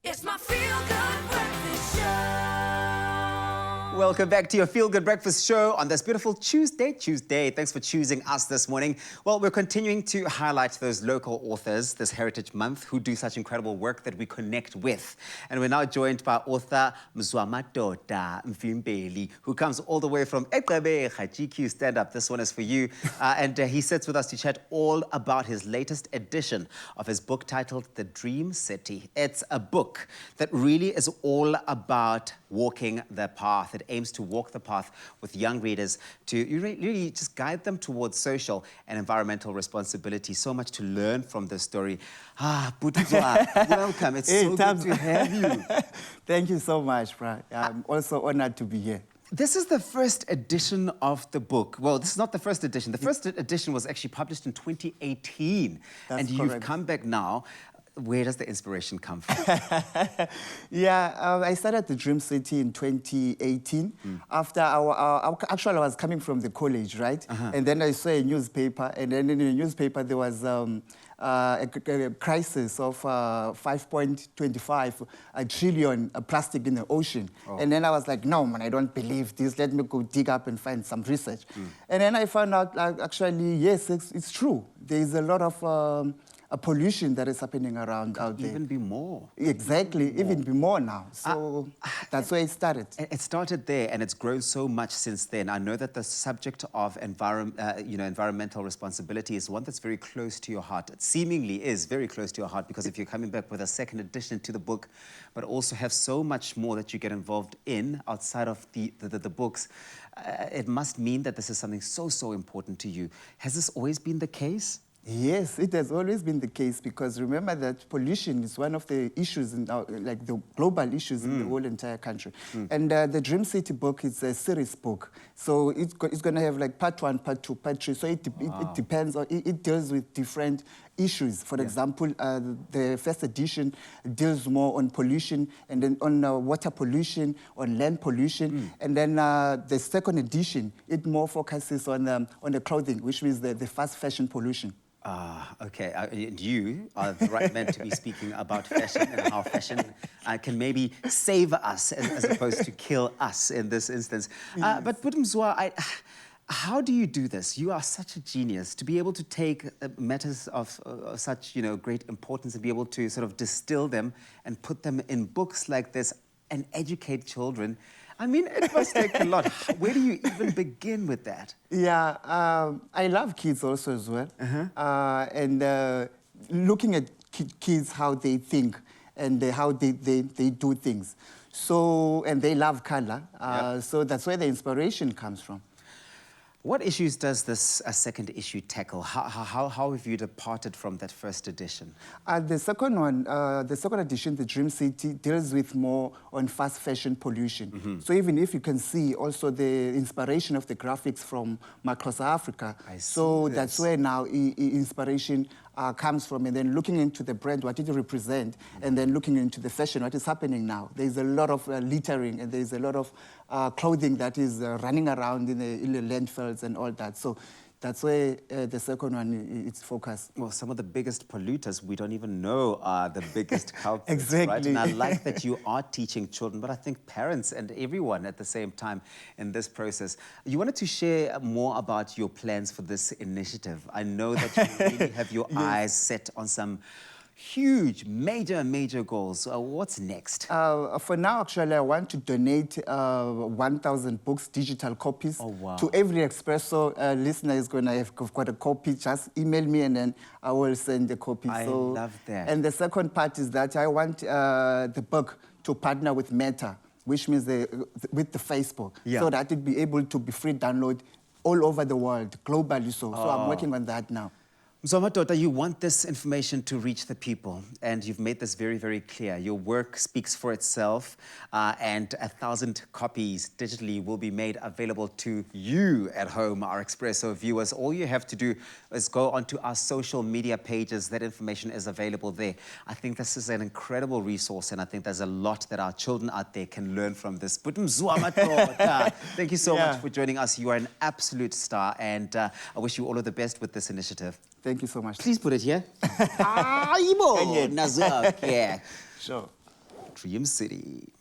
It's my feel-good breakfast show. Welcome back to your Feel Good Breakfast show on this beautiful Tuesday. Thanks for choosing us this morning. Well, we're continuing to highlight those local authors this Heritage Month who do such incredible work that we connect with. And we're now joined by author Mzwamadoda Mvimbeli, who comes all the way from Expresso, GQ Stand Up. This one is for you. And he sits with us to chat all about his latest edition of his book titled The Dream City. It's a book that really is all about walking the path. It aims to walk the path with young readers to really just guide them towards social and environmental responsibility. So much to learn from this story. Butuzwa, welcome. It's so good to have you. Thank you so much, Brad. I'm also honored to be here. This is the first edition of the book. Well, this is not the first edition. The first edition was actually published in 2018. That's and you've correct. come back now. Where does the inspiration come from? I started the Dream City in 2018. After actually, I was coming from the college, right? And then I saw a newspaper, and then in the newspaper there was a crisis of 5.25 trillion plastic in the ocean. And then I was like, no, man, I don't believe this. Let me go dig up and find some research. And then I found out, actually, yes, it's true. There is a lot of a pollution that is happening around out there. Even be more. Exactly, even be more now. So that's where it started. It started there, and it's grown so much since then. I know that the subject of environmental responsibility is one that's very close to your heart. It seemingly is very close to your heart, because if you're coming back with a second edition to the book, but also have so much more that you get involved in outside of the books, it must mean that this is something so important to you. Has this always been the case? Yes, it has always been the case, because remember that pollution is one of the issues, like the global issues in the whole entire country. And the Dream City book is a series book. So it's going to have like part 1, part 2, part 3. So it depends, or it deals with different issues. For example, the first edition deals more on pollution, and then on water pollution, on land pollution. And then the second edition, it more focuses on the clothing, which means the fast fashion pollution. Okay. You are the right man to be speaking about fashion and how fashion can maybe save us as opposed to kill us in this instance. But Mzwa, how do you do this? You are such a genius to be able to take matters of such great importance and be able to sort of distill them and put them in books like this and educate children. I mean, it must take a lot. Where do you even begin with that? Yeah, I love kids also as well. And looking at kids, how they think and how they do things. So, and they love color. So that's where the inspiration comes from. What issues does this second issue tackle? How have you departed from that first edition? The second one, the second edition, The Dream City, deals with more on fast fashion pollution. So even if you can see also the inspiration of the graphics from across Africa, so that's where now inspiration comes from, and then looking into the brand, what it represents, and then looking into the fashion, what is happening now. There's a lot of littering, and there's a lot of clothing that is running around in the landfills and all that. So that's where the second one is focused. Well, some of the biggest polluters we don't even know are the biggest culprits. Exactly. Right? And I like that you are teaching children, but I think parents and everyone at the same time in this process. You wanted to share more about your plans for this initiative. I know that you really have your eyes set on some huge, major goals. What's next? For now, actually, I want to donate 1,000 books, digital copies. Oh, wow. To every Expresso listener is going to have got a copy. Just email me, and then I will send the copy. I love that. And the second part is that I want the book to partner with Meta, which means with the Facebook, so that it be able to be free download all over the world, globally. So I'm working on that now. Mzwamadoda, you want this information to reach the people, and you've made this very clear. Your work speaks for itself, and 1,000 copies digitally will be made available to you at home, our Expresso viewers. All you have to do is go onto our social media pages. That information is available there. I think this is an incredible resource, and I think there's a lot that our children out there can learn from this. But Mzwamadoda, thank you so much for joining us. You are an absolute star, and I wish you all of the best with this initiative. Thank you so much. Please put it here. Yeah. Sure. Dream City.